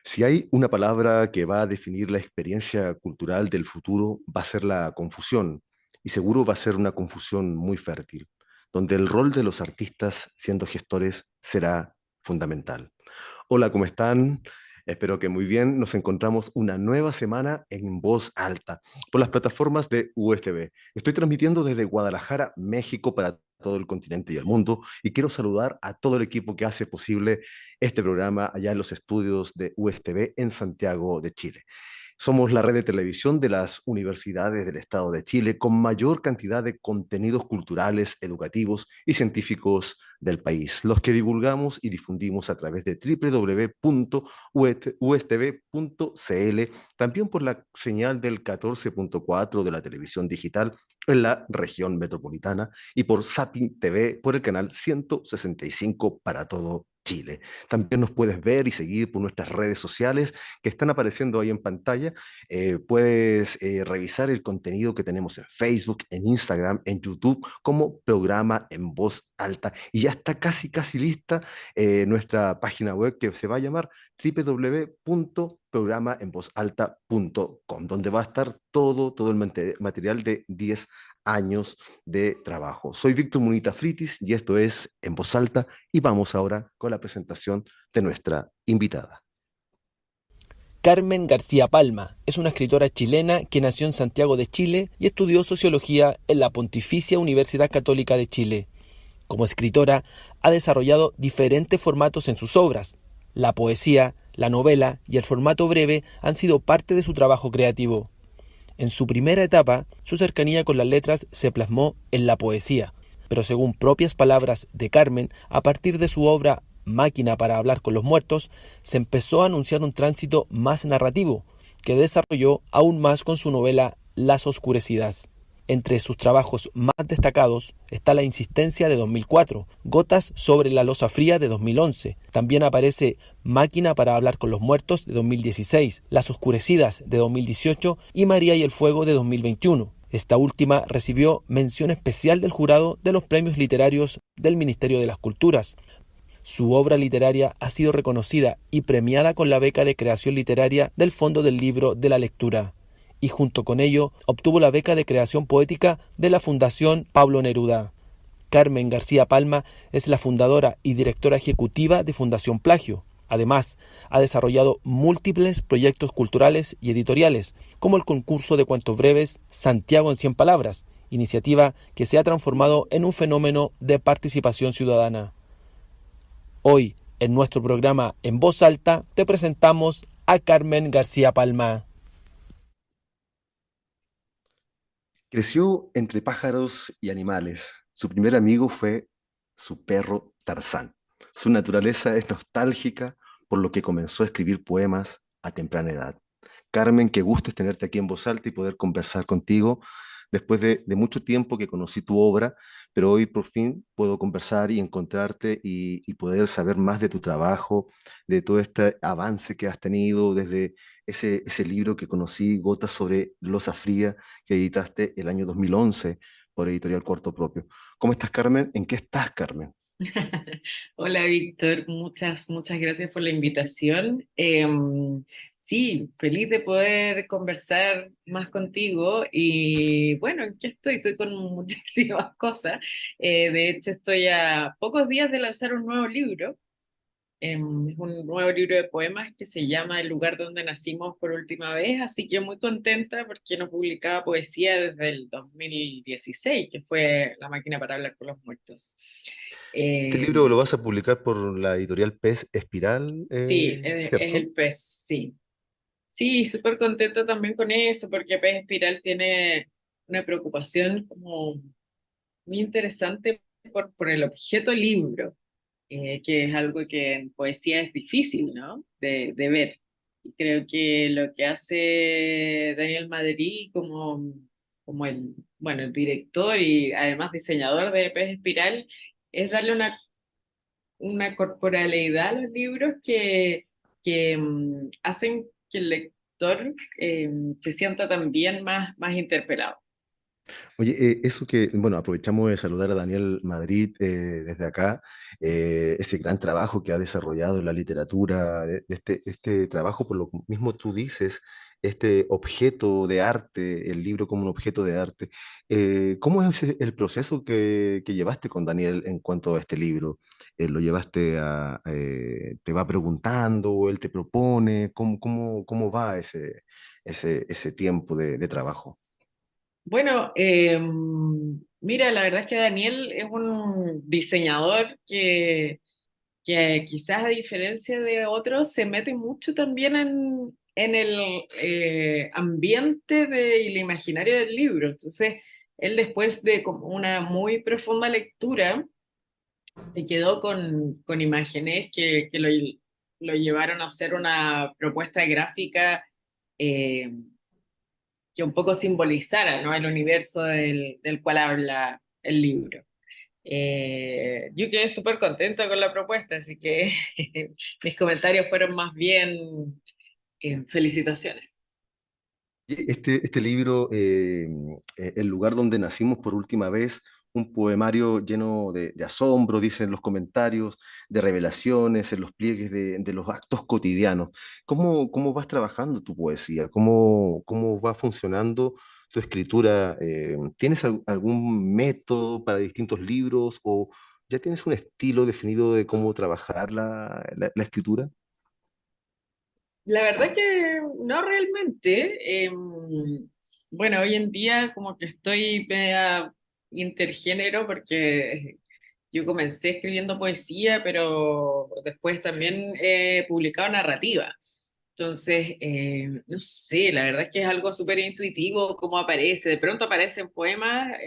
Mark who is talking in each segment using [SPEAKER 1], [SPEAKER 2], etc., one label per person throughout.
[SPEAKER 1] Si hay una palabra que va a definir la experiencia cultural del futuro, va a ser la confusión, y seguro va a ser una confusión muy fértil, donde el rol de los artistas siendo gestores será fundamental. Hola, ¿cómo están? Espero que muy bien. Nos encontramos una nueva semana en Voz Alta por las plataformas de USTV. Estoy transmitiendo desde Guadalajara, México, para todo el continente y el mundo, y quiero saludar a todo el equipo que hace posible este programa allá en los estudios de USTV en Santiago de Chile. Somos la red de televisión de las universidades del Estado de Chile con mayor cantidad de contenidos culturales, educativos y científicos del país, los que divulgamos y difundimos a través de www.ustv.cl, también por la señal del 14.4 de la televisión digital en la región metropolitana y por Zapping TV por el canal 165 para todo Chile. También nos puedes ver y seguir por nuestras redes sociales que están apareciendo ahí en pantalla. Puedes revisar el contenido que tenemos en Facebook, en Instagram, en YouTube, como programa en voz alta. Y ya está casi, casi lista nuestra página web que se va a llamar www.programaenvozalta.com, donde va a estar todo el material de 10 años de trabajo. Soy Víctor Munita Fritis y esto es En Voz Alta y vamos ahora con la presentación de nuestra invitada.
[SPEAKER 2] Carmen García Palma es una escritora chilena que nació en Santiago de Chile y estudió sociología en la Pontificia Universidad Católica de Chile. Como escritora, ha desarrollado diferentes formatos en sus obras. La poesía, la novela y el formato breve han sido parte de su trabajo creativo. En su primera etapa, su cercanía con las letras se plasmó en la poesía, pero según propias palabras de Carmen, a partir de su obra Máquina para hablar con los muertos, se empezó a anunciar un tránsito más narrativo, que desarrolló aún más con su novela Las Oscurecidas. Entre sus trabajos más destacados está La Insistencia de 2004, Gotas sobre la losa fría de 2011. También aparece Máquina para hablar con los muertos de 2016, Las Oscurecidas de 2018 y María y el fuego de 2021. Esta última recibió mención especial del jurado de los premios literarios del Ministerio de las Culturas. Su obra literaria ha sido reconocida y premiada con la beca de creación literaria del Fondo del Libro de la Lectura, y junto con ello obtuvo la beca de creación poética de la Fundación Pablo Neruda. Carmen García Palma es la fundadora y directora ejecutiva de Fundación Plagio. Además, ha desarrollado múltiples proyectos culturales y editoriales, como el concurso de cuentos breves Santiago en 100 palabras, iniciativa que se ha transformado en un fenómeno de participación ciudadana. Hoy, en nuestro programa En Voz Alta, te presentamos a Carmen García Palma.
[SPEAKER 1] Creció entre pájaros y animales. Su primer amigo fue su perro Tarzán. Su naturaleza es nostálgica, por lo que comenzó a escribir poemas a temprana edad. Carmen, qué gusto es tenerte aquí en Voz Alta y poder conversar contigo después de mucho tiempo que conocí tu obra, pero hoy por fin puedo conversar y encontrarte y poder saber más de tu trabajo, de todo este avance que has tenido desde ese libro que conocí, Gotas sobre losa fría, que editaste el año 2011 por Editorial Cuarto Propio. ¿Cómo estás, Carmen? ¿En qué estás, Carmen?
[SPEAKER 3] Hola Víctor, muchas gracias por la invitación. Sí, feliz de poder conversar más contigo y bueno, aquí estoy, estoy con muchísimas cosas. De hecho, estoy a pocos días de lanzar un nuevo libro. Es un nuevo libro de poemas que se llama El lugar donde nacimos por última vez, así que muy contenta porque no publicaba poesía desde el 2016, que fue La máquina para hablar con los muertos.
[SPEAKER 1] Este
[SPEAKER 3] Eh,
[SPEAKER 1] libro lo vas a publicar por la editorial Pez Espiral,
[SPEAKER 3] Sí, es
[SPEAKER 1] ¿cierto?
[SPEAKER 3] el pez, sí. Sí, súper contenta también con eso, porque Pez Espiral tiene una preocupación como muy interesante por el objeto libro, que es algo que en poesía es difícil, ¿no? De ver. Y creo que lo que hace Daniel Madrid como bueno, el director y además diseñador de Pez Espiral es darle una corporalidad a los libros que hacen que el lector se sienta también más interpelado.
[SPEAKER 1] Oye, eso que, bueno, aprovechamos de saludar a Daniel Madrid desde acá, ese gran trabajo que ha desarrollado en la literatura, este trabajo, por lo mismo tú dices, este objeto de arte, el libro como un objeto de arte. ¿Cómo es el proceso que llevaste con Daniel en cuanto a este libro? ¿Lo llevaste te va preguntando, o él te propone? ¿Cómo va ese tiempo de trabajo?
[SPEAKER 3] Bueno, mira, la verdad es que Daniel es un diseñador que quizás a diferencia de otros se mete mucho también en el ambiente y el imaginario del libro. Entonces, él después de como una muy profunda lectura, se quedó con imágenes que lo llevaron a hacer una propuesta gráfica eh, que un poco simbolizara, ¿no? El universo del cual habla el libro. Yo quedé súper contenta con la propuesta, así que mis comentarios fueron más bien felicitaciones.
[SPEAKER 1] Este libro, El lugar donde nacimos por última vez, un poemario lleno de asombro, dicen los comentarios, de revelaciones, en los pliegues de los actos cotidianos. ¿Cómo vas trabajando tu poesía? ¿Cómo va funcionando tu escritura? ¿Tienes algún método para distintos libros o ya tienes un estilo definido de cómo trabajar la escritura?
[SPEAKER 3] La verdad que no realmente. Bueno, hoy en día como que estoy media intergénero porque yo comencé escribiendo poesía, pero después también he publicado narrativa. Entonces, no sé, la verdad es que es algo súper intuitivo cómo aparece. De pronto aparecen poemas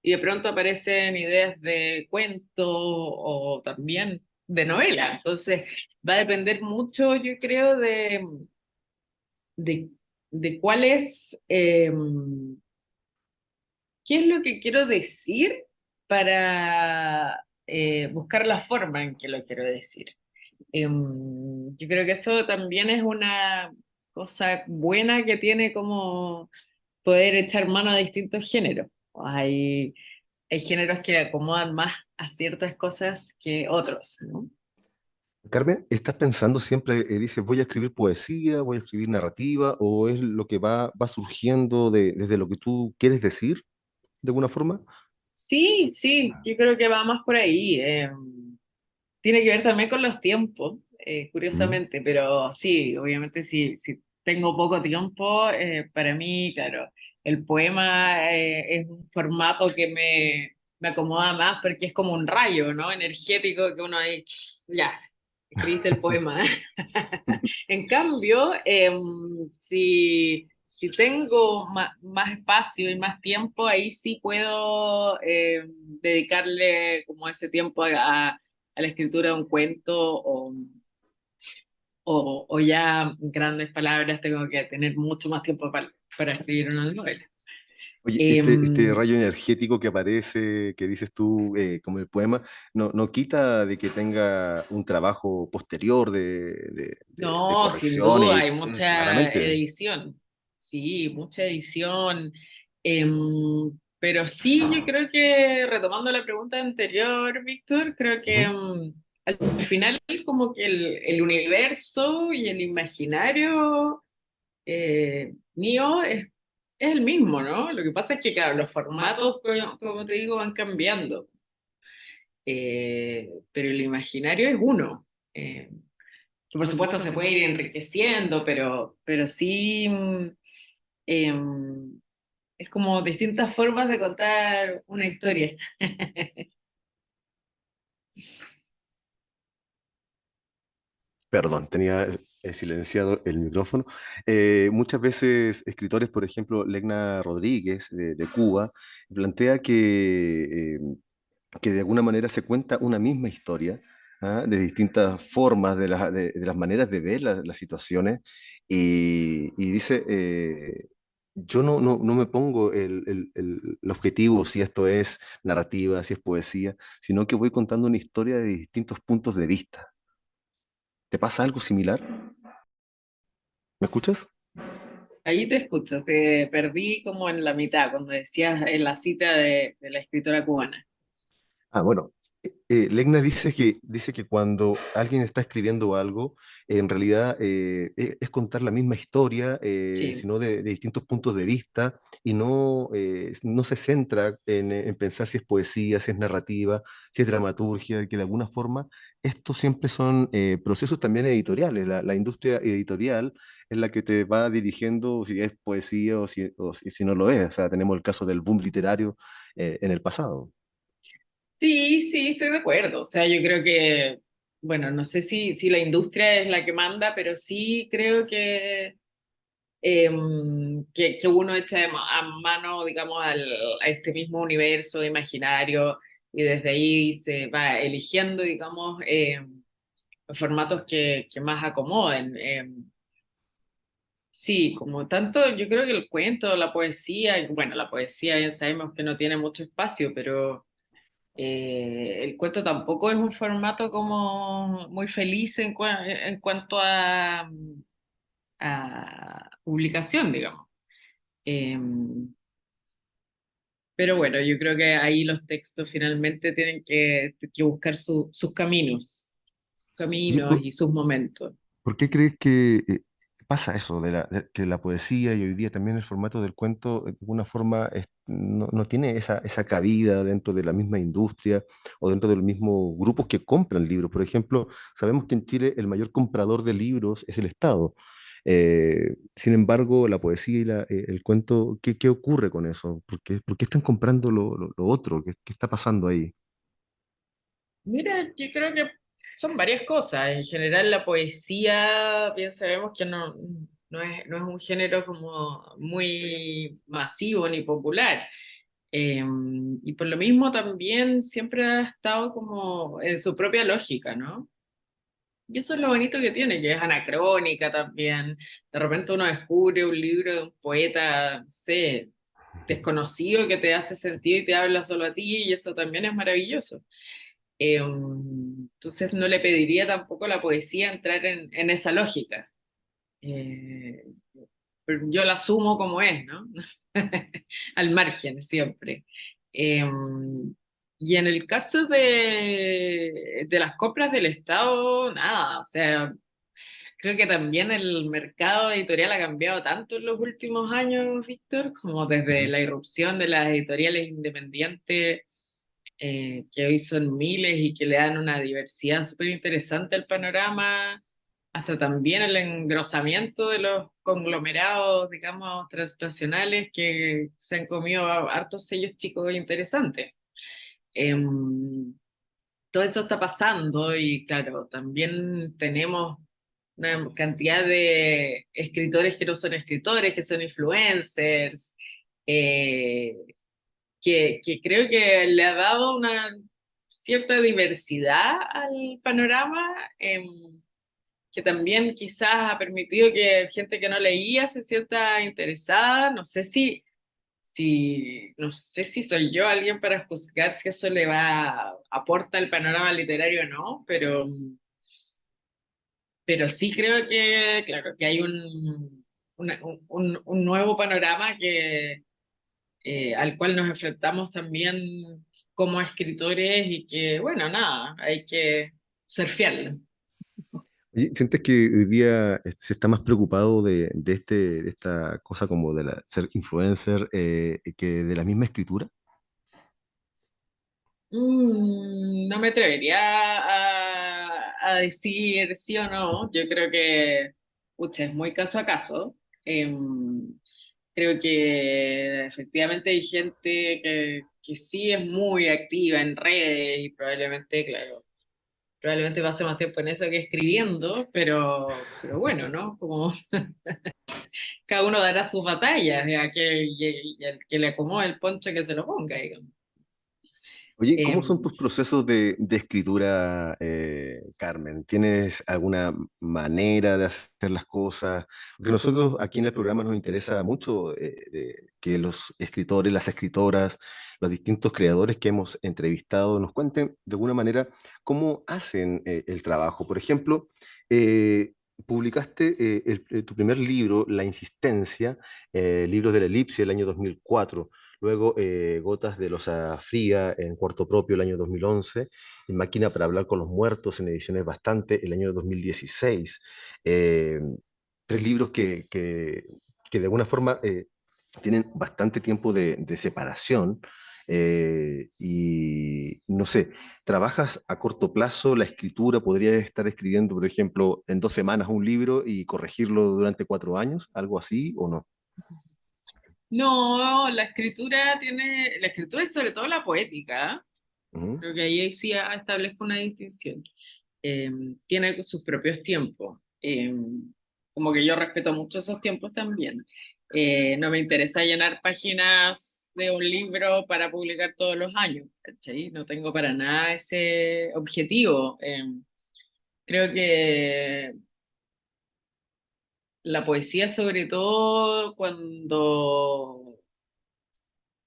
[SPEAKER 3] y de pronto aparecen ideas de cuento o también de novela. Entonces, va a depender mucho, yo creo, de, de cuál es, qué es lo que quiero decir para buscar la forma en que lo quiero decir. Yo creo que eso también es una cosa buena que tiene como poder echar mano a distintos géneros. Hay géneros que acomodan más a ciertas cosas que otros, ¿no?
[SPEAKER 1] Carmen, ¿estás pensando siempre, dices, voy a escribir poesía, voy a escribir narrativa, o es lo que va surgiendo desde lo que tú quieres decir, de alguna forma?
[SPEAKER 3] Sí, sí, yo creo que va más por ahí. Tiene que ver también con los tiempos,
[SPEAKER 1] Mm.
[SPEAKER 3] curiosamente, pero sí, obviamente si tengo poco tiempo, para mí, claro, el poema es un formato que me acomoda más porque es como un rayo, ¿no? Energético que uno ahí, ya, escribiste el poema. En cambio, si tengo más espacio y más tiempo, ahí sí puedo dedicarle como ese tiempo a la escritura de un cuento o ya grandes palabras, tengo que tener mucho más tiempo para escribir una novela.
[SPEAKER 1] Oye, este
[SPEAKER 3] Em,
[SPEAKER 1] rayo energético que aparece, que dices tú, como el poema, no quita de que tenga un trabajo posterior de
[SPEAKER 3] no, sin
[SPEAKER 1] corrección
[SPEAKER 3] duda,
[SPEAKER 1] y
[SPEAKER 3] hay mucha
[SPEAKER 1] claramente.
[SPEAKER 3] edición, sí, mucha edición. Pero sí, yo creo que, retomando la pregunta anterior, Víctor, creo que
[SPEAKER 1] Ujú.
[SPEAKER 3] al final como que el universo y el imaginario mío es el mismo, ¿no? Lo que pasa es que, claro, los formatos, como te digo, van cambiando, pero el imaginario es uno. Que por supuesto se puede ir enriqueciendo, pero sí em, es como distintas formas de contar una historia.
[SPEAKER 1] Perdón, tenía silenciado el micrófono. Muchas veces escritores, por ejemplo, Legna Rodríguez de Cuba, plantea que de alguna manera se cuenta una misma historia, ¿ah? De distintas formas, de las maneras de ver las situaciones, y dice, yo no me pongo el objetivo si esto es narrativa, si es poesía, sino que voy contando una historia de distintos puntos de vista. ¿Te pasa algo similar? ¿Me escuchas?
[SPEAKER 3] ahí te escucho, te perdí como en la mitad cuando decías en la cita de la escritora cubana.
[SPEAKER 1] Ah, bueno, Legna dice que cuando alguien está escribiendo algo, en realidad es contar la misma historia,
[SPEAKER 3] Sí,
[SPEAKER 1] sino de distintos puntos de vista, y no se centra en pensar si es poesía, si es narrativa, si es dramaturgia, que de alguna forma estos siempre son procesos también editoriales. La industria editorial es la que te va dirigiendo si es poesía o si no lo es. O sea, tenemos el caso del boom literario en el pasado.
[SPEAKER 3] sí, sí, estoy de acuerdo. O sea, yo creo que, bueno, no sé si la industria es la que manda, pero sí creo que uno echa a mano, digamos, a este mismo universo imaginario y desde ahí se va eligiendo, digamos, los formatos que más acomoden. Sí, como tanto, yo creo que el cuento, la poesía, y bueno, la poesía ya sabemos que no tiene mucho espacio, pero el cuento tampoco es un formato como muy feliz en cuanto a publicación, digamos. Eh, pero bueno, yo creo que ahí los textos finalmente tienen que buscar sus
[SPEAKER 1] Oye,
[SPEAKER 3] caminos y sus momentos.
[SPEAKER 1] ¿por qué crees que pasa eso, que la poesía y hoy día también el formato del cuento de alguna forma no tiene esa cabida dentro de la misma industria o dentro de los mismos grupos que compran libros? Por ejemplo, sabemos que en Chile el mayor comprador de libros es el Estado. Sin embargo, la poesía y el cuento, ¿qué ocurre con eso? Por qué están comprando lo otro? ¿Qué está pasando ahí?
[SPEAKER 3] Mira, yo creo que son varias cosas. En general, la poesía, bien sabemos que no es un género como muy masivo ni popular. Eh, y por lo mismo también siempre ha estado como en su propia lógica, ¿no? Y eso es lo bonito que tiene, que es anacrónica también. De repente uno descubre un libro de un poeta, no sé, desconocido que te hace sentido y te habla solo a ti, y eso también es maravilloso. Entonces no le pediría tampoco a la poesía entrar en esa lógica. Eh, pero yo la asumo como es, ¿no? Al margen siempre. Eh, y en el caso de las compras del Estado, nada, o sea, creo que también el mercado editorial ha cambiado tanto en los últimos años, Víctor, como desde
[SPEAKER 1] Ujú.
[SPEAKER 3] la irrupción de las editoriales independientes, que hoy son miles y que le dan una diversidad súper interesante al panorama, hasta también el engrosamiento de los conglomerados, digamos, transnacionales que se han comido hartos sellos chicos interesantes. Todo eso está pasando y claro, también tenemos una cantidad de escritores que no son escritores, que son influencers, eh, que creo que le ha dado una cierta diversidad al panorama, que también quizás ha permitido que gente que no leía se sienta interesada. No sé si soy yo alguien para juzgar si eso le aporta al panorama literario o no, pero sí creo que, claro, que hay un nuevo panorama al cual nos enfrentamos también como escritores y que, bueno, nada, hay que surfearlo.
[SPEAKER 1] Oye, ¿sientes que hoy día se está más preocupado de esta cosa como de ser influencer que de la misma escritura?
[SPEAKER 3] No me atrevería a decir sí o no. Yo creo que, pucha, es muy caso a caso. Creo que efectivamente hay gente que sí es muy activa en redes y probablemente, claro, probablemente pase más tiempo en eso que escribiendo, pero bueno, ¿no? Como cada uno dará sus batallas, y al que le acomode el poncho que se lo ponga, digamos.
[SPEAKER 1] Oye, ¿cómo son
[SPEAKER 3] Em,
[SPEAKER 1] tus procesos de escritura, Carmen? ¿Tienes alguna manera de hacer las cosas? Porque nosotros aquí en el programa nos interesa mucho que los escritores, las escritoras, los distintos creadores que hemos entrevistado nos cuenten de alguna manera cómo hacen el trabajo. Por ejemplo, publicaste tu primer libro, La Insistencia, Libros de la Elipse, el año 2004. Luego Gotas de losa fría en Cuarto Propio el año 2011, y Máquina para hablar con los muertos en ediciones Bastante el año 2016. Eh, Tres libros que de alguna forma tienen bastante tiempo de separación. Y no sé, ¿trabajas a corto plazo la escritura? ¿Podrías estar escribiendo, por ejemplo, en 2 semanas un libro y corregirlo durante 4 años? ¿Algo así o no?
[SPEAKER 3] No, la escritura es sobre todo la poética.
[SPEAKER 1] Ujú.
[SPEAKER 3] Creo que ahí sí establezco una distinción. Tiene sus propios tiempos. Como que yo respeto mucho esos tiempos también. No me interesa llenar páginas de un libro para publicar todos los años, ¿cachai? No tengo para nada ese objetivo. Creo que la poesía, sobre todo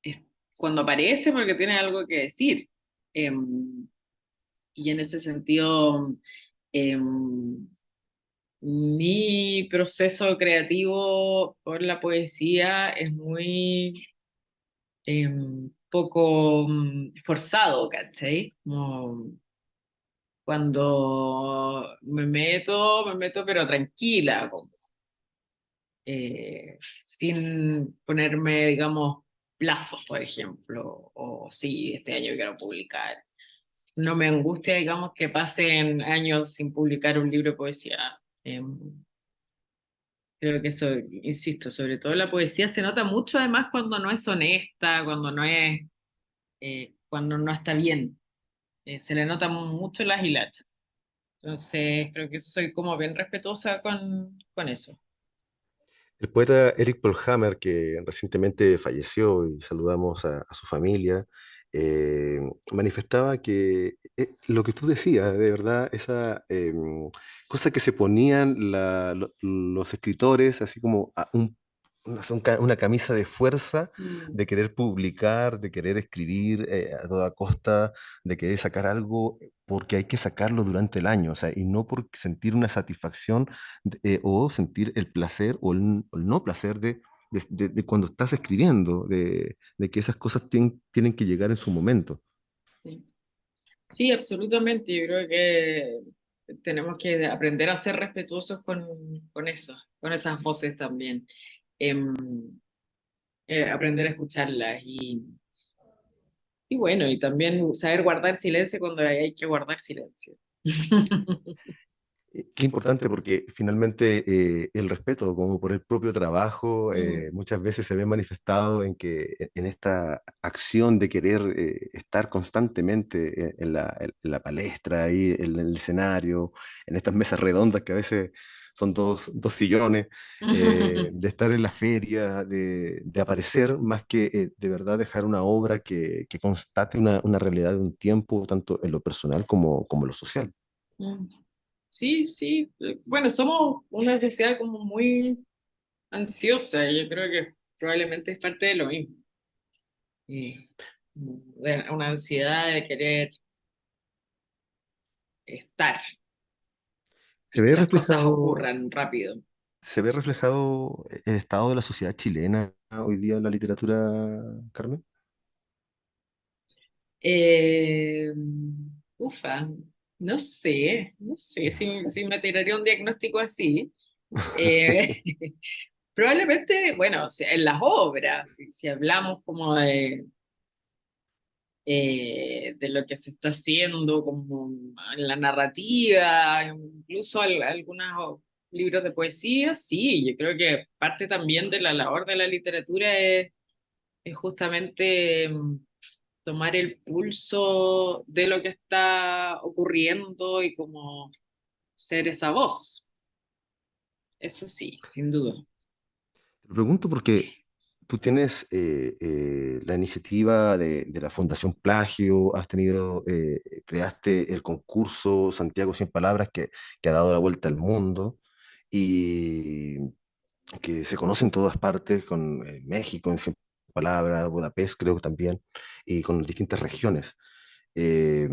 [SPEAKER 3] es- cuando aparece, porque tiene algo que decir. Em, y en ese sentido, em, mi proceso creativo por la poesía es muy poco forzado, ¿cachai? Como cuando me meto pero tranquila, como, sin ponerme, digamos, plazos, por ejemplo, o sí, este año quiero publicar. No me angustia, digamos, que pasen años sin publicar un libro de poesía. Creo que eso, insisto, sobre todo la poesía se nota mucho además cuando no es honesta, cuando no está bien. Se le nota mucho las hilachas. Entonces, creo que soy como bien respetuosa con eso.
[SPEAKER 1] El poeta Eric Polhammer, que recientemente falleció y saludamos a su familia, manifestaba que lo que tú decías, de verdad, esa cosa que se ponían los escritores, así como una camisa de fuerza
[SPEAKER 3] Mm,
[SPEAKER 1] de querer publicar, de querer escribir a toda costa, de querer sacar algo porque hay que sacarlo durante el año, o sea, y no por sentir una satisfacción o sentir el placer o el no placer de cuando estás escribiendo, de que esas cosas tienen que llegar en su momento.
[SPEAKER 3] sí. Sí, absolutamente. Yo creo que tenemos que aprender a ser respetuosos con eso, con esas voces también. Em, Aprender a escucharlas y bueno, y también saber guardar silencio cuando hay que guardar silencio.
[SPEAKER 1] Qué importante porque finalmente el respeto como por el propio trabajo
[SPEAKER 3] Mm,
[SPEAKER 1] muchas veces se ve manifestado en que en esta acción de querer estar constantemente en la palestra, ahí en el escenario, en estas mesas redondas que a veces son dos sillones, de estar en la feria, de aparecer más que de verdad dejar una obra que constate una realidad de un tiempo, tanto en lo personal como en lo social.
[SPEAKER 3] mm. Sí, sí. Bueno, somos una sociedad como muy ansiosa y yo creo que probablemente es parte de lo mismo. De una ansiedad de querer estar
[SPEAKER 1] Se
[SPEAKER 3] y que
[SPEAKER 1] ve
[SPEAKER 3] las cosas
[SPEAKER 1] reflejado
[SPEAKER 3] ocurran rápido.
[SPEAKER 1] ¿Se ve reflejado el estado de la sociedad chilena hoy día en la literatura, Carmen?
[SPEAKER 3] Eh, Ufa, no sé si me tiraría un diagnóstico así. Eh, Probablemente, bueno, en las obras, si hablamos como de lo que se está haciendo como en la narrativa, incluso algunos libros de poesía, sí, yo creo que parte también de la labor de la literatura es justamente tomar el pulso de lo que está ocurriendo y como ser esa voz. Eso sí, sin duda.
[SPEAKER 1] Te lo pregunto porque tú tienes la iniciativa de la Fundación Plagio, creaste el concurso Santiago 100 Palabras que ha dado la vuelta al mundo y que se conoce en todas partes, con México en 100 Palabras, Budapest creo que también, y con distintas regiones. Eh,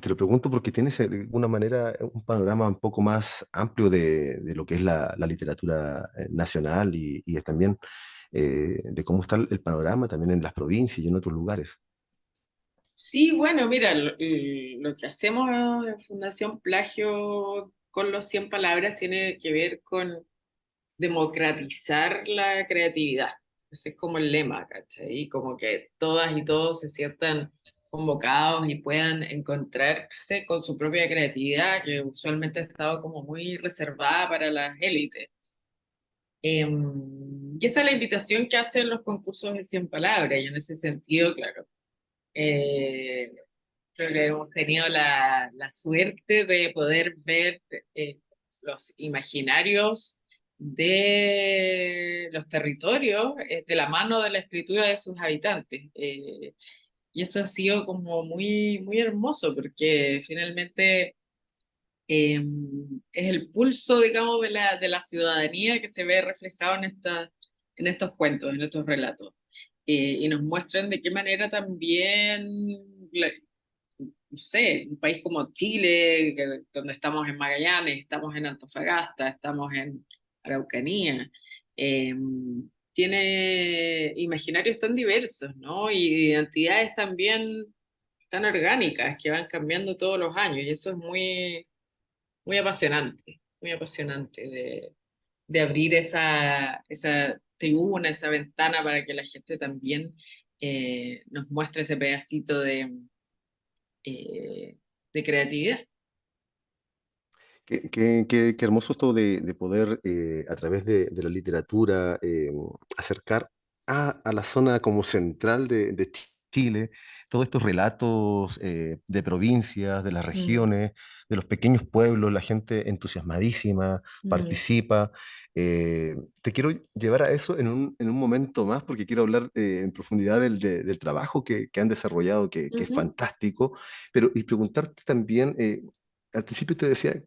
[SPEAKER 1] Te lo pregunto porque tienes de alguna manera un panorama un poco más amplio de lo que es la literatura nacional y también de cómo está el panorama también en las provincias y en otros lugares.
[SPEAKER 3] Sí, bueno, mira, lo que hacemos en Fundación Plagio con los 100 palabras tiene que ver con democratizar la creatividad. Ese es como el lema, ¿cachai? Y como que todas y todos se sientan convocados y puedan encontrarse con su propia creatividad, que usualmente ha estado como muy reservada para las élites. Y esa es la invitación que hacen los concursos de 100 palabras, y en ese sentido, claro, eh, creo que hemos tenido la suerte de poder ver los imaginarios de los territorios de la mano de la escritura de sus habitantes. Y eso ha sido como muy, muy hermoso porque finalmente eh, es el pulso, digamos, de la ciudadanía que se ve reflejado en estos cuentos, en estos relatos. Y nos muestran de qué manera también no sé, un país como Chile, donde estamos en Magallanes, estamos en Antofagasta, estamos en Araucanía, eh, tiene imaginarios tan diversos, ¿no? Y identidades también tan orgánicas que van cambiando todos los años, y eso es muy, muy apasionante de abrir esa tribuna, esa ventana para que la gente también nos muestre ese pedacito eh, de creatividad.
[SPEAKER 1] Qué hermoso esto de poder, a través de la literatura, acercar a la zona como central de Chile todos estos relatos de provincias, de las
[SPEAKER 3] Mm,
[SPEAKER 1] regiones, de los pequeños pueblos, la gente entusiasmadísima,
[SPEAKER 3] mm,
[SPEAKER 1] participa. Te quiero llevar a eso en un momento más porque quiero hablar en profundidad del trabajo que han desarrollado, que es
[SPEAKER 3] ujú,
[SPEAKER 1] fantástico, pero y preguntarte también, al principio te decía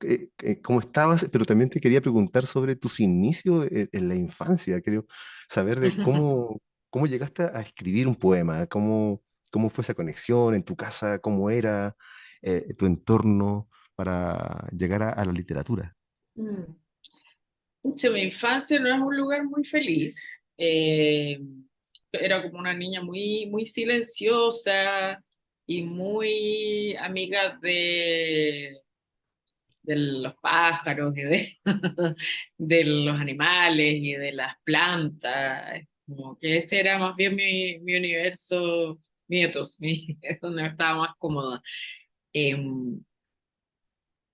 [SPEAKER 1] cómo estabas, pero también te quería preguntar sobre tus inicios en la infancia. Quiero saber de cómo llegaste a escribir un poema, cómo fue esa conexión en tu casa, cómo era tu entorno para llegar a la literatura.
[SPEAKER 3] mm. Pucha, mi infancia no es un lugar muy feliz. Era como una niña muy, muy silenciosa y muy amiga de los pájaros y de los animales y de las plantas. Como que ese era más bien mi universo, nietos, es donde estaba más cómoda. Em,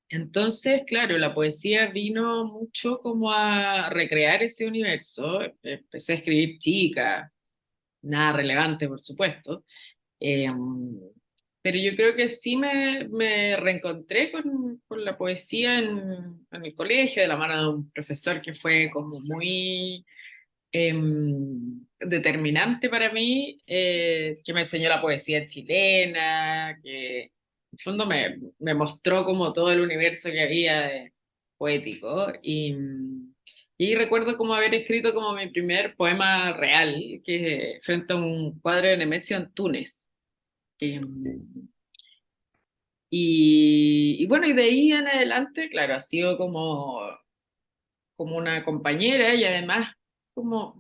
[SPEAKER 3] Entonces, claro, la poesía vino mucho como a recrear ese universo. Empecé a escribir chica, nada relevante, por supuesto. Eh, pero yo creo que sí me reencontré con la poesía en el colegio, de la mano de un profesor que fue como muy determinante para mí, que me enseñó la poesía chilena, que en el fondo me mostró como todo el universo que había de poético. Y recuerdo como haber escrito como mi primer poema real, que frente a un cuadro de Nemesio Antunes. Y bueno, y de ahí en adelante, claro, ha sido como una compañera y además como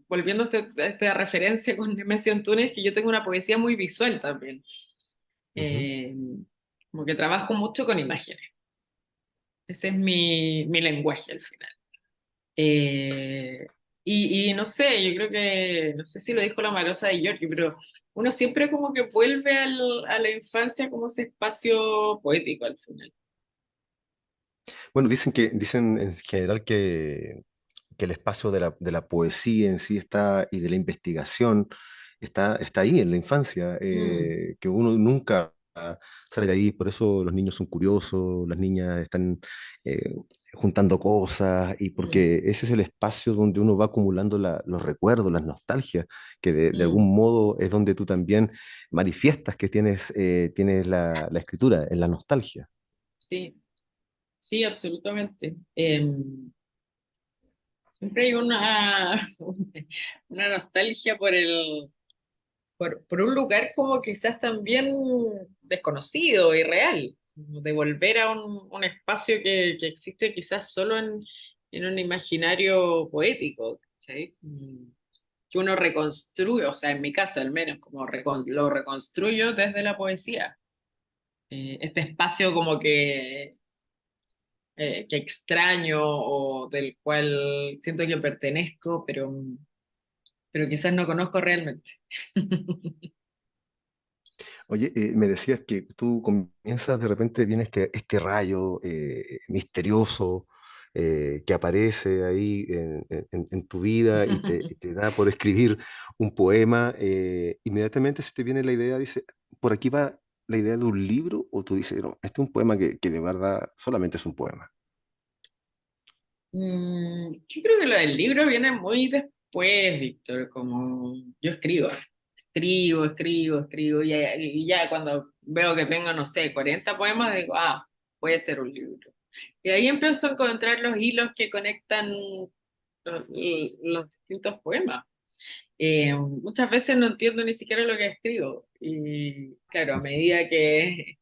[SPEAKER 3] volviendo a esta referencia con Nemesio Antunes, que yo tengo una poesía muy visual también.
[SPEAKER 1] Ujú.
[SPEAKER 3] Eh, Como que trabajo mucho con imágenes. Ese es mi lenguaje al final. Y no sé, yo creo que, no sé si lo dijo la Marosa de Giorgio, pero uno siempre como que vuelve a la infancia como ese espacio poético al final.
[SPEAKER 1] Bueno, dicen en general que el espacio de la poesía en sí está, y de la investigación está ahí en la infancia,
[SPEAKER 3] Mm,
[SPEAKER 1] que uno nunca sale de ahí, por eso los niños son curiosos, las niñas están eh, juntando cosas, y
[SPEAKER 3] mm,
[SPEAKER 1] porque ese es el espacio donde uno va acumulando los recuerdos, las nostalgias, que de
[SPEAKER 3] mm.
[SPEAKER 1] algún modo es donde tú también manifiestas que tienes la escritura, en la nostalgia.
[SPEAKER 3] Sí, sí, absolutamente. Siempre hay una nostalgia por un lugar como quizás también desconocido y real, como de volver a un espacio que existe quizás solo en un imaginario poético, ¿sí? Que uno reconstruye, o sea, en mi caso al menos, como lo reconstruyo desde la poesía. Este espacio como que extraño o del cual siento que pertenezco, pero quizás no conozco realmente.
[SPEAKER 1] Oye, me decías que tú comienzas, de repente viene este rayo misterioso que aparece ahí en tu vida y te da por escribir un poema. Inmediatamente se te viene la idea, dice, por aquí va la idea de un libro, o tú dices, no, este es un poema que de verdad solamente es un poema.
[SPEAKER 3] Yo creo que lo del libro viene muy después, Víctor, como yo escribo, y ya cuando veo que tengo, no sé, 40 poemas, digo, puede ser un libro. Y ahí empiezo a encontrar los hilos que conectan los distintos poemas. Muchas veces no entiendo ni siquiera lo que escribo, y claro, a medida que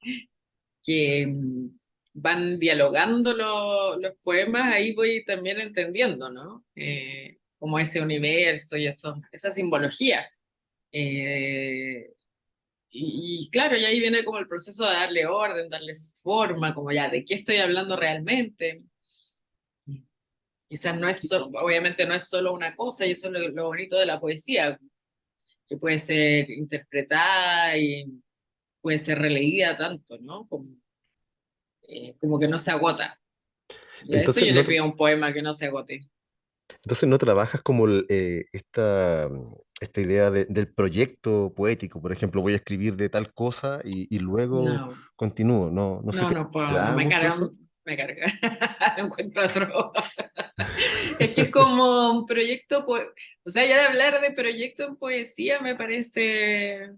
[SPEAKER 3] van dialogando los poemas, ahí voy también entendiendo, ¿no? Como ese universo y esa simbología. Eh, y claro, y ahí viene como el proceso de darle orden, darles forma, como ya, ¿de qué estoy hablando realmente? Quizás no es solo, obviamente no es solo una cosa, y eso es lo bonito de la poesía, que puede ser interpretada y puede ser releída tanto, ¿no? Como que no se agota. Y a eso
[SPEAKER 1] Entonces
[SPEAKER 3] yo
[SPEAKER 1] no,
[SPEAKER 3] le pido a un poema que no se agote.
[SPEAKER 1] entonces no trabajas como esta idea del proyecto poético, por ejemplo, voy a escribir de tal cosa y luego
[SPEAKER 3] No,
[SPEAKER 1] continúo, ¿no? ¿No se
[SPEAKER 3] no,
[SPEAKER 1] te
[SPEAKER 3] no puedo, no,
[SPEAKER 1] da
[SPEAKER 3] me
[SPEAKER 1] mucho
[SPEAKER 3] carga,
[SPEAKER 1] eso?
[SPEAKER 3] me carga. Encuentro otro. Es que es como un proyecto, o sea, ya de hablar de proyecto en poesía me parece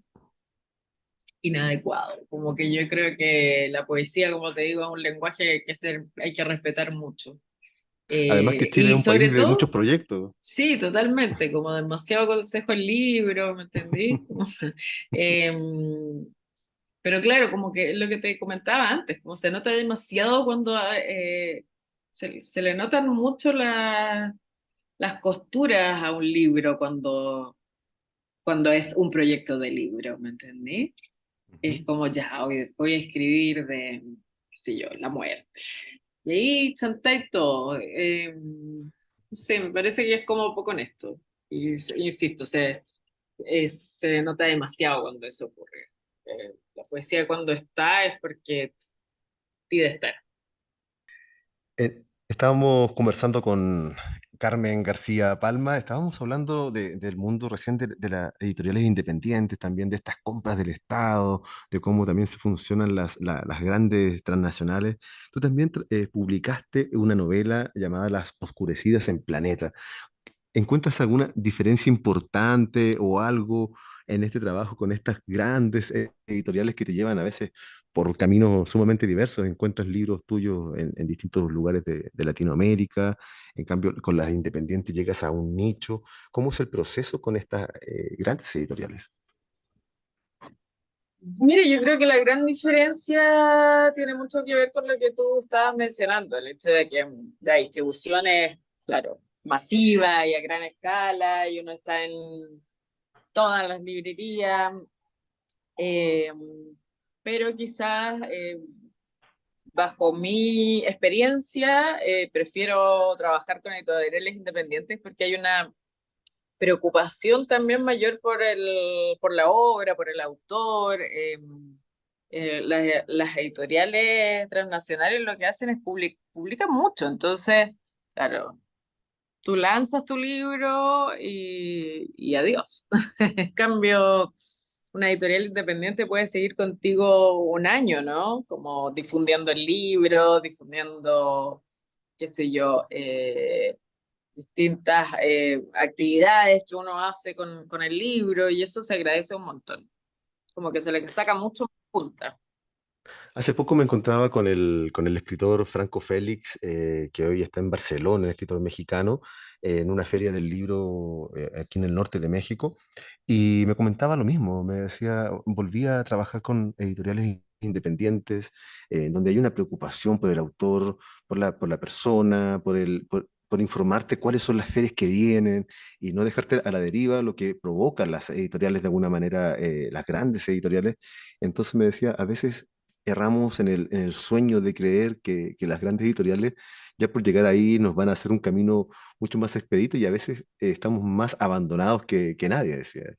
[SPEAKER 3] inadecuado. Como que yo creo que la poesía, como te digo, es un lenguaje hay que respetar mucho.
[SPEAKER 1] Además que Chile
[SPEAKER 3] Y
[SPEAKER 1] es un
[SPEAKER 3] sobre
[SPEAKER 1] país de muchos
[SPEAKER 3] todo,
[SPEAKER 1] proyectos.
[SPEAKER 3] sí, totalmente, como demasiado consejo en libro, ¿me entendí? Em, pero claro, como que lo que te comentaba antes, como se nota demasiado cuando se le notan mucho las costuras a un libro cuando es un proyecto de libro, ¿me entendí? Es
[SPEAKER 1] Ujú.
[SPEAKER 3] como ya, hoy voy a escribir de, qué sé yo, la muerte. Y ahí chantáis todo. No sé, me parece que es como un poco honesto. Y insisto, se nota demasiado cuando eso ocurre. La poesía cuando está es porque pide estar.
[SPEAKER 1] Estábamos conversando con Carmen García Palma, estábamos hablando del mundo reciente de las editoriales independientes, también de estas compras del Estado, de cómo también se funcionan las grandes transnacionales. Tú también publicaste una novela llamada Las Oscurecidas en Planeta. ¿Encuentras alguna diferencia importante o algo en este trabajo con estas grandes editoriales que te llevan a veces por caminos sumamente diversos? ¿Encuentras libros tuyos en distintos lugares de Latinoamérica? En cambio, con las independientes llegas a un nicho. ¿Cómo es el proceso con estas grandes editoriales?
[SPEAKER 3] Mire, yo creo que la gran diferencia tiene mucho que ver con lo que tú estabas mencionando, el hecho de que la distribución es, claro, masiva y a gran escala, y uno está en todas las librerías, eh, pero quizás bajo mi experiencia prefiero trabajar con editoriales independientes porque hay una preocupación también mayor por la obra, por el autor. Las editoriales transnacionales lo que hacen es publican mucho, entonces, claro, tú lanzas tu libro y adiós. En cambio, una editorial independiente puede seguir contigo un año, ¿no? Como difundiendo el libro, difundiendo, qué sé yo, distintas actividades que uno hace con el libro, y eso se agradece un montón. Como que se le saca mucho punta.
[SPEAKER 1] Hace poco me encontraba con el escritor Franco Félix, que hoy está en Barcelona, el escritor mexicano, en una feria del libro aquí en el norte de México, y me comentaba lo mismo, me decía, volvía a trabajar con editoriales independientes, donde hay una preocupación por el autor, por la persona, por informarte cuáles son las ferias que vienen y no dejarte a la deriva, lo que provocan las editoriales de alguna manera, las grandes editoriales. Entonces me decía, a veces erramos en el sueño de creer que las grandes editoriales, ya por llegar ahí, nos van a hacer un camino mucho más expedito y a veces estamos más abandonados que nadie, decía él.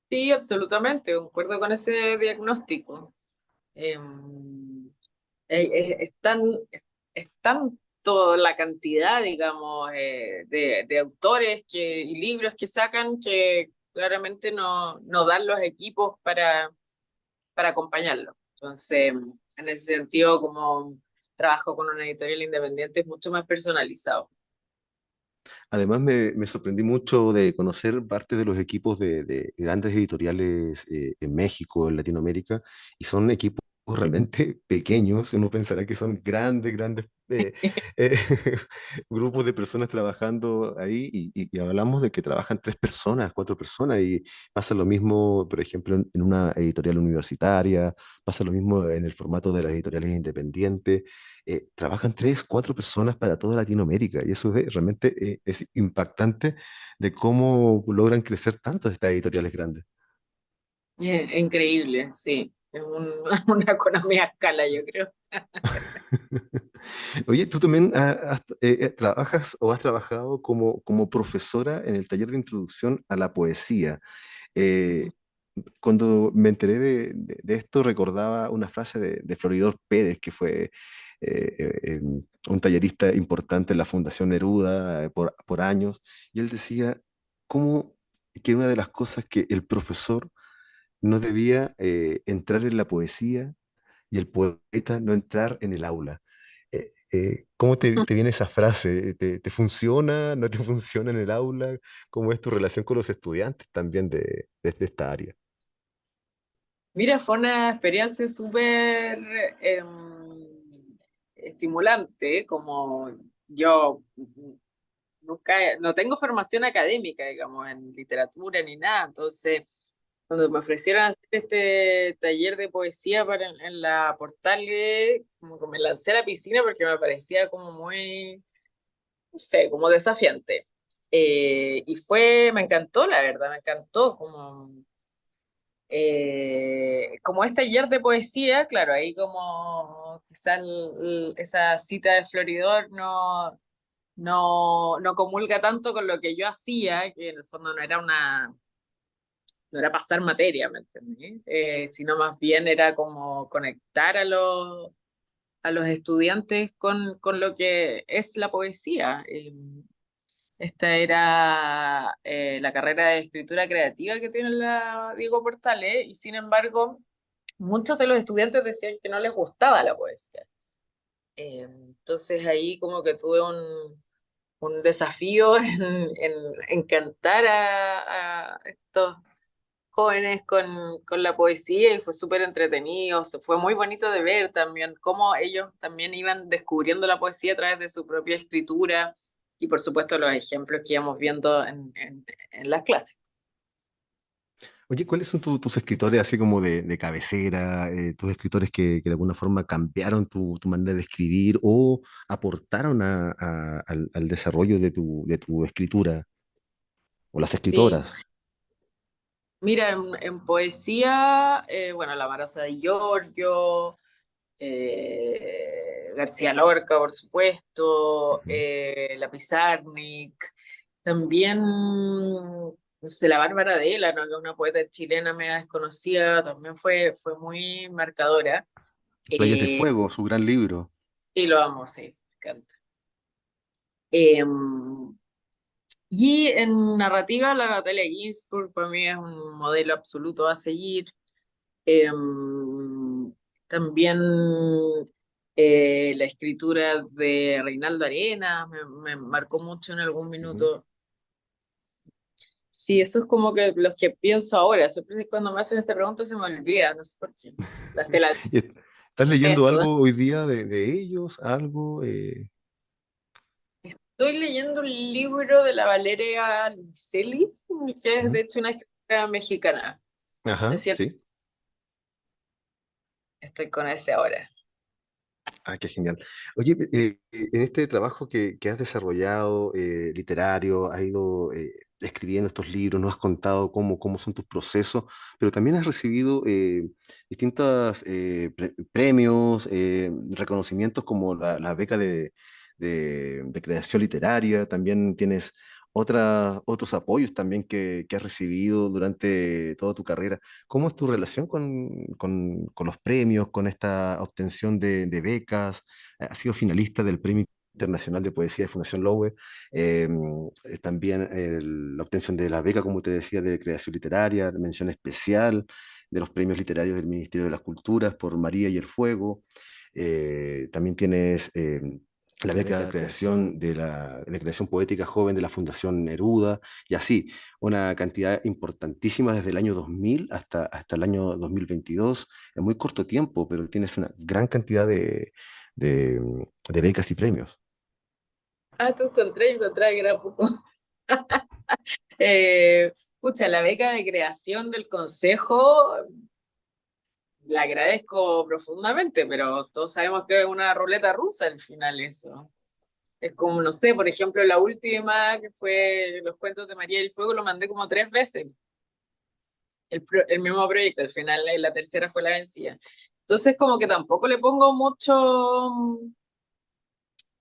[SPEAKER 3] Sí, absolutamente, concuerdo con ese diagnóstico. Es tan, es tanto la cantidad, digamos, de autores y libros que sacan que claramente no dan los equipos para acompañarlo. Entonces, en ese sentido, como trabajo con una editorial independiente, es mucho más personalizado.
[SPEAKER 1] Además, me sorprendí mucho de conocer parte de los equipos de grandes editoriales en México, en Latinoamérica, y son equipos realmente pequeños. Uno pensará que son grandes eh, grupos de personas trabajando ahí, y hablamos de que trabajan tres personas, cuatro personas, y pasa lo mismo, por ejemplo, en una editorial universitaria, pasa lo mismo en el formato de las editoriales independientes. Trabajan tres, cuatro personas para toda Latinoamérica y eso realmente es impactante de cómo logran crecer tanto estas editoriales grandes.
[SPEAKER 3] Increíble, sí. Es una economía a escala, yo creo.
[SPEAKER 1] Oye, tú también trabajas o has trabajado como profesora en el taller de introducción a la poesía. Eh, Cuando me enteré de esto, recordaba una frase de Floridor Pérez, que fue un tallerista importante en la Fundación Neruda por años, y él decía cómo que una de las cosas que el profesor no debía entrar en la poesía y el poeta no entrar en el aula. ¿Cómo te viene esa frase? ¿Te funciona? ¿No te funciona en el aula? ¿Cómo es tu relación con los estudiantes también de esta área?
[SPEAKER 3] Mira, fue una experiencia súper estimulante, como yo nunca, no tengo formación académica, digamos, en literatura ni nada, entonces cuando me ofrecieron hacer este taller de poesía en la Portale, como que me lancé a la piscina porque me parecía como muy, no sé, como desafiante. Me encantó, la verdad, me encantó, como este taller de poesía, claro, ahí como quizás esa cita de Floridor no comulga tanto con lo que yo hacía, que en el fondo no era pasar materia, ¿me entendí? Sino más bien era como conectar a los estudiantes con lo que es la poesía. Esta era la carrera de escritura creativa que tiene la Diego Portales, y sin embargo, muchos de los estudiantes decían que no les gustaba la poesía. Entonces ahí como que tuve un desafío en encantar a estos jóvenes con la poesía, y fue súper entretenido, fue muy bonito de ver también cómo ellos también iban descubriendo la poesía a través de su propia escritura y por supuesto los ejemplos que íbamos viendo en las clases.
[SPEAKER 1] Oye, ¿cuáles son tus escritores así como de cabecera, tus escritores que de alguna forma cambiaron tu manera de escribir o aportaron al desarrollo de tu escritura o las
[SPEAKER 3] Sí,
[SPEAKER 1] escritoras?
[SPEAKER 3] mira, en poesía, bueno, La Marosa de Giorgio, García Lorca, por supuesto,
[SPEAKER 1] Ujú.
[SPEAKER 3] la Pizarnik, también, no sé, la Bárbara Dela, ¿no? Que es una poeta chilena media desconocida, también fue muy marcadora.
[SPEAKER 1] Playas de
[SPEAKER 3] Eh,
[SPEAKER 1] Fuego, su gran libro.
[SPEAKER 3] y lo amo, sí, me encanta. Eh, y en narrativa, la Natalia Ginsburg para mí es un modelo absoluto a seguir. Eh, También la escritura de Reinaldo Arenas me marcó mucho en algún
[SPEAKER 1] Ujú.
[SPEAKER 3] minuto. Sí, eso es como que los que pienso ahora. Siempre cuando me hacen esta pregunta se me olvida, no sé por qué. Te la
[SPEAKER 1] ¿Y ¿Estás leyendo
[SPEAKER 3] esto.
[SPEAKER 1] algo hoy día de ellos? ¿Algo?
[SPEAKER 3] Estoy leyendo un libro de la Valeria Luiselli, que es
[SPEAKER 1] Ujú.
[SPEAKER 3] de hecho una escritora mexicana. Es
[SPEAKER 1] Ajá,
[SPEAKER 3] cierto,
[SPEAKER 1] sí.
[SPEAKER 3] estoy con ese ahora.
[SPEAKER 1] Ah, qué genial. Oye, en este trabajo que has desarrollado, literario, has ido escribiendo estos libros, nos has contado cómo son tus procesos, pero también has recibido distintos premios, reconocimientos como la beca de creación literaria, también tienes otros apoyos también que has recibido durante toda tu carrera. ¿Cómo es tu relación con los premios, con esta obtención de becas? Ha sido finalista del Premio Internacional de Poesía de Fundación Lowe. eh, También la obtención de la beca, como te decía, de creación literaria, mención especial de los premios literarios del Ministerio de las Culturas por María y el Fuego. También tienes la beca de creación de creación poética joven de la Fundación Neruda, y así, una cantidad importantísima desde el año 2000 hasta el año 2022, en muy corto tiempo, pero tienes una gran cantidad de, de becas y premios.
[SPEAKER 3] Ah, tú encontré que era poco. Pucha, la beca de creación del consejo la agradezco profundamente, pero todos sabemos que es una ruleta rusa al final eso. Es como, no sé, por ejemplo, la última que fue Los cuentos de María del Fuego, lo mandé como 3 veces, el mismo proyecto, al final la tercera fue la vencida. Entonces, como que tampoco le pongo mucho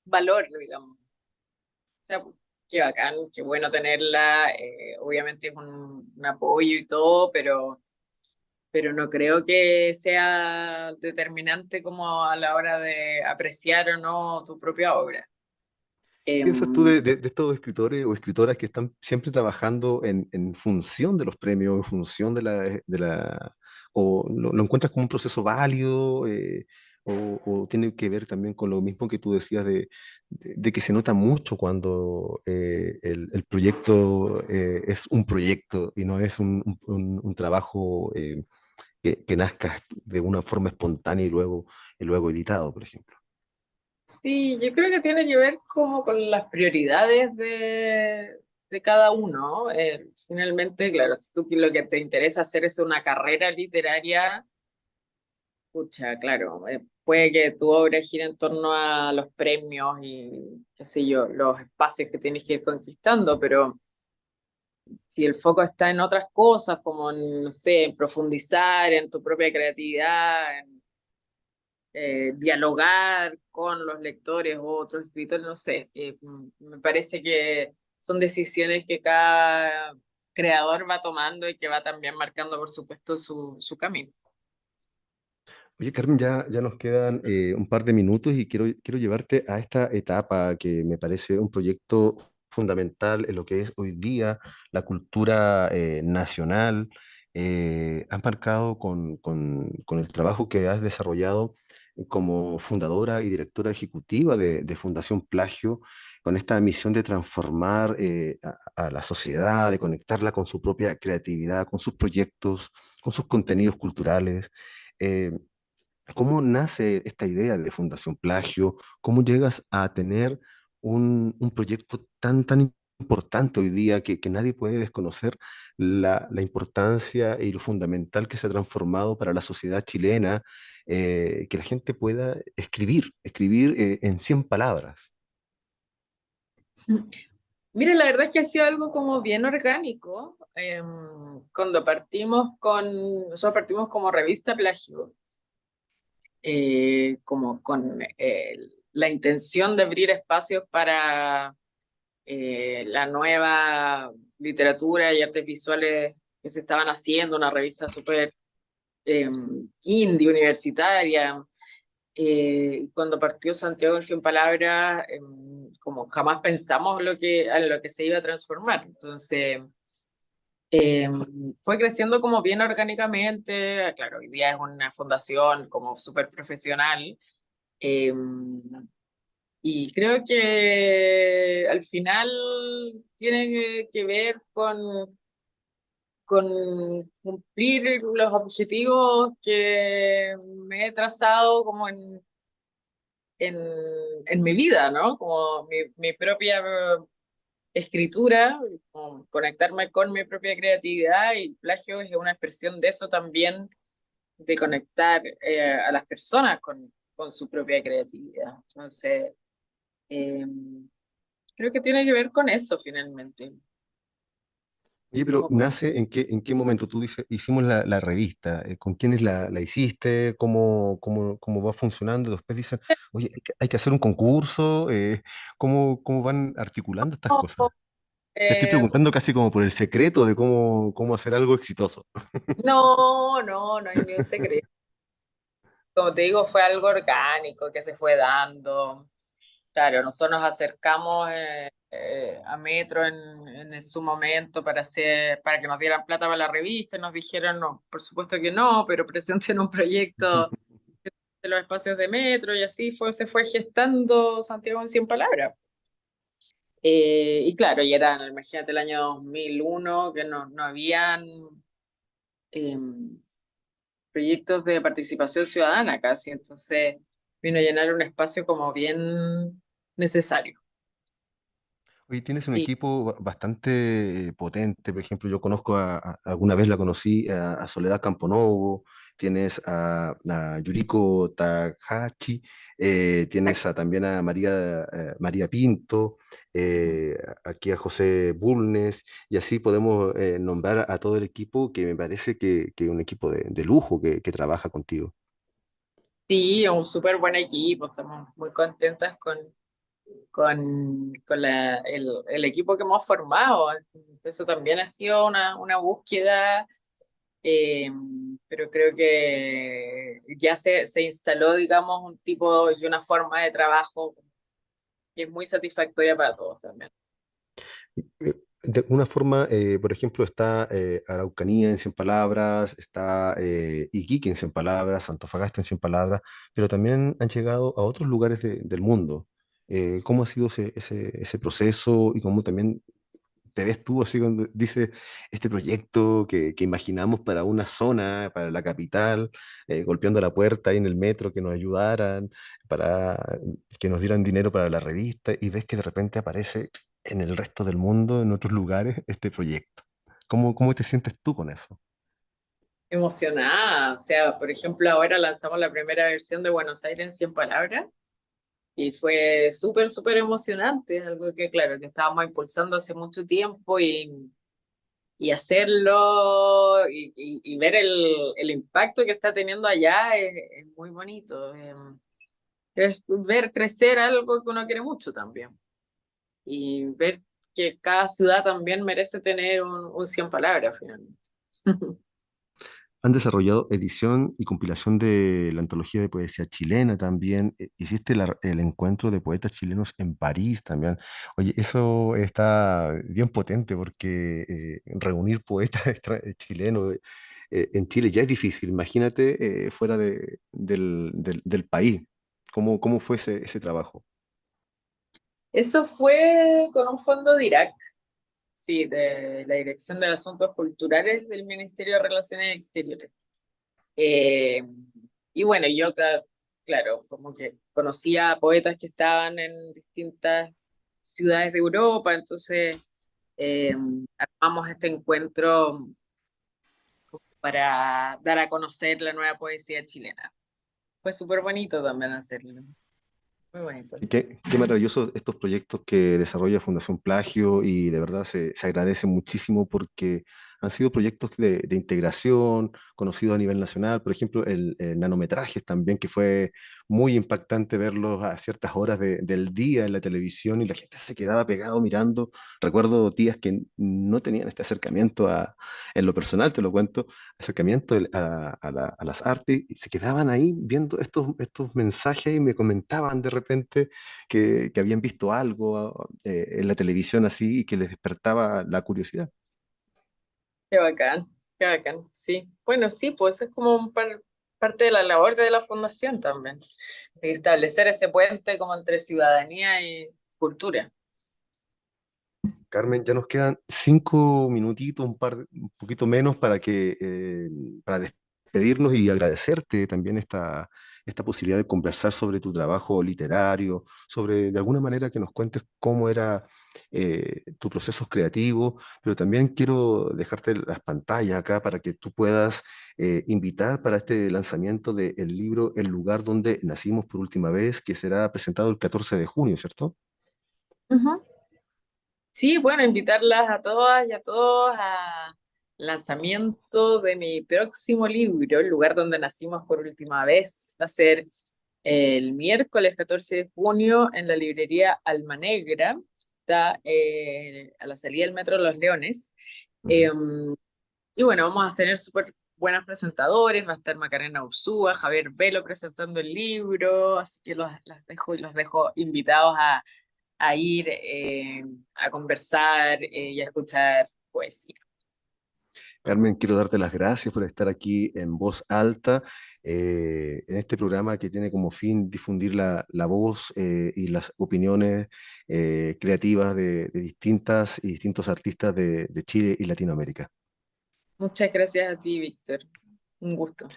[SPEAKER 3] valor, digamos. O sea, qué bacán, qué bueno tenerla, obviamente es un apoyo y todo, pero no creo que sea determinante como a la hora de apreciar o no tu propia obra.
[SPEAKER 1] ¿Qué piensas tú
[SPEAKER 3] Em,
[SPEAKER 1] de estos escritores o escritoras que están siempre trabajando en función de los premios, en función o lo encuentras como un proceso válido, o tiene que ver también con lo mismo que tú decías de que se nota mucho cuando el proyecto es un proyecto y no es un trabajo que nazca de una forma espontánea y luego editado, por ejemplo?
[SPEAKER 3] sí, yo creo que tiene que ver como con las prioridades de cada uno. Finalmente, claro, si tú lo que te interesa hacer es una carrera literaria, pucha, claro, puede que tu obra gire en torno a los premios y, qué sé yo, los espacios que tienes que ir conquistando, pero si el foco está en otras cosas, como en, no sé, en profundizar en tu propia creatividad, en dialogar con los lectores o otros escritores, no sé, me parece que son decisiones que cada creador va tomando y que va también marcando, por supuesto, su camino.
[SPEAKER 1] Oye, Carmen, ya nos quedan un par de minutos y quiero llevarte a esta etapa que me parece un proyecto fundamental en lo que es hoy día la cultura nacional. Has marcado con el trabajo que has desarrollado como fundadora y directora ejecutiva de Fundación Plagio, con esta misión de transformar a la sociedad, de conectarla con su propia creatividad, con sus proyectos, con sus contenidos culturales. Eh, ¿Cómo nace esta idea de Fundación Plagio? ¿Cómo llegas a tener un proyecto tan importante hoy día que nadie puede desconocer la importancia y lo fundamental que se ha transformado para la sociedad chilena, que la gente pueda escribir en 100 palabras?
[SPEAKER 3] Mira, la verdad es que ha sido algo como bien orgánico. Cuando nosotros partimos como revista Plagio, como con la intención de abrir espacios para la nueva literatura y artes visuales que se estaban haciendo, una revista súper eh, indie, universitaria. Cuando partió Santiago en 100 palabras, como jamás pensamos en lo que se iba a transformar. Entonces, eh, fue creciendo como bien orgánicamente. Claro, hoy día es una fundación como súper profesional. eh, y creo que al final tiene que ver con con cumplir los objetivos que me he trazado como en, en mi vida, ¿no? Como mi propia escritura, como conectarme con mi propia creatividad y plagio es una expresión de eso también, de conectar a las personas con su propia creatividad. Entonces, eh, creo que tiene que ver con eso finalmente.
[SPEAKER 1] Oye, pero
[SPEAKER 3] Como con-
[SPEAKER 1] nace en qué momento? Tú dices, hicimos la revista, ¿con quiénes la hiciste? ¿Cómo va funcionando? Después dicen, oye, hay que hacer un concurso, ¿cómo van articulando estas cosas? Te estoy
[SPEAKER 3] eh,
[SPEAKER 1] preguntando casi como por el secreto de cómo hacer algo exitoso.
[SPEAKER 3] no, no, no hay ni un secreto. Como te digo, fue algo orgánico que se fue dando. Claro, nosotros nos acercamos a Metro en su momento para que nos dieran plata para la revista y nos dijeron, no, por supuesto que no, pero presenten un proyecto de los espacios de Metro y así se fue gestando Santiago en 100 palabras. Y claro, y era, imagínate, el año 2001 que no habían eh, proyectos de participación ciudadana casi, entonces vino a llenar un espacio como bien necesario.
[SPEAKER 1] Oye, tienes un
[SPEAKER 3] Sí,
[SPEAKER 1] equipo bastante potente. Por ejemplo, yo conozco alguna vez la conocí a Soledad Camponovo, tienes a Yuriko Takahashi, tienes también a María Pinto, aquí a José Bulnes, y así podemos nombrar a todo el equipo que me parece que es un equipo de lujo que trabaja contigo.
[SPEAKER 3] sí, un súper buen equipo, estamos muy contentas con el equipo que hemos formado. Eso también ha sido una búsqueda, eh, pero creo que ya se instaló, digamos, un tipo y una forma de trabajo que es muy satisfactoria para todos también.
[SPEAKER 1] De una forma, por ejemplo, está Araucanía en 100 palabras, está Iquique en 100 palabras, Antofagasta en 100 palabras, pero también han llegado a otros lugares del mundo. ¿Cómo ha sido ese proceso y cómo también te ves tú así cuando dices este proyecto que imaginamos para una zona, para la capital, golpeando la puerta ahí en el metro, que nos ayudaran, para que nos dieran dinero para la revista, y ves que de repente aparece en el resto del mundo, en otros lugares, este proyecto? ¿Cómo te sientes tú con eso?
[SPEAKER 3] Emocionada, o sea, por ejemplo, ahora lanzamos la primera versión de Buenos Aires en 100 palabras y fue súper, súper emocionante, algo que, claro, que estábamos impulsando hace mucho tiempo y hacerlo y ver el impacto que está teniendo allá es muy bonito. Es ver crecer algo que uno quiere mucho también y ver que cada ciudad también merece tener un 100 palabras finalmente.
[SPEAKER 1] Han desarrollado edición y compilación de la antología de poesía chilena también. Hiciste el encuentro de poetas chilenos en París también. Oye, eso está bien potente porque reunir poetas chilenos en Chile ya es difícil. Imagínate fuera del país. ¿Cómo fue ese trabajo?
[SPEAKER 3] Eso fue con un fondo de Irak, sí, de la Dirección de Asuntos Culturales del Ministerio de Relaciones Exteriores. Eh, y bueno, claro, como que conocía a poetas que estaban en distintas ciudades de Europa, entonces eh, armamos este encuentro para dar a conocer la nueva poesía chilena. Fue súper bonito también hacerlo, muy bonito.
[SPEAKER 1] Qué maravillosos estos proyectos que desarrolla Fundación Plagio, y de verdad se agradece muchísimo porque han sido proyectos de integración conocidos a nivel nacional. Por ejemplo, el nanometrajes también, que fue muy impactante verlos a ciertas horas del día en la televisión y la gente se quedaba pegado mirando. Recuerdo días que no tenían este acercamiento en lo personal, te lo cuento, acercamiento a las artes, y se quedaban ahí viendo estos mensajes y me comentaban de repente que habían visto algo en la televisión así y que les despertaba la curiosidad.
[SPEAKER 3] Qué bacán, sí. Bueno, sí, pues es como parte de la labor de la fundación también, de establecer ese puente como entre ciudadanía y cultura.
[SPEAKER 1] Carmen, ya nos quedan 5 minutitos, un poquito menos para despedirnos y agradecerte también esta posibilidad de conversar sobre tu trabajo literario, sobre de alguna manera que nos cuentes cómo era tu proceso creativo, pero también quiero dejarte las pantallas acá para que tú puedas invitar para este lanzamiento del libro El lugar donde nacimos por última vez, que será presentado el 14 de junio, ¿cierto?
[SPEAKER 3] Ujú. Sí, bueno, invitarlas a todas y a todos al lanzamiento de mi próximo libro, El lugar donde nacimos por última vez. Va a ser el miércoles 14 de junio en la librería Almanegra. Está a la salida del Metro Los Leones.
[SPEAKER 1] Ujú.
[SPEAKER 3] Em, y bueno, vamos a tener súper buenos presentadores. Va a estar Macarena Ursúa, Javier Velo presentando el libro. Así que los dejo invitados a ir a conversar y a escuchar poesía.
[SPEAKER 1] Carmen, quiero darte las gracias por estar aquí en Voz Alta, en este programa que tiene como fin difundir la voz y las opiniones creativas de distintas y distintos artistas de Chile y Latinoamérica.
[SPEAKER 3] Muchas gracias a ti, Víctor. Un gusto.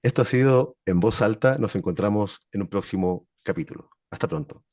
[SPEAKER 1] Esto ha sido En Voz Alta, nos encontramos en un próximo capítulo. Hasta pronto.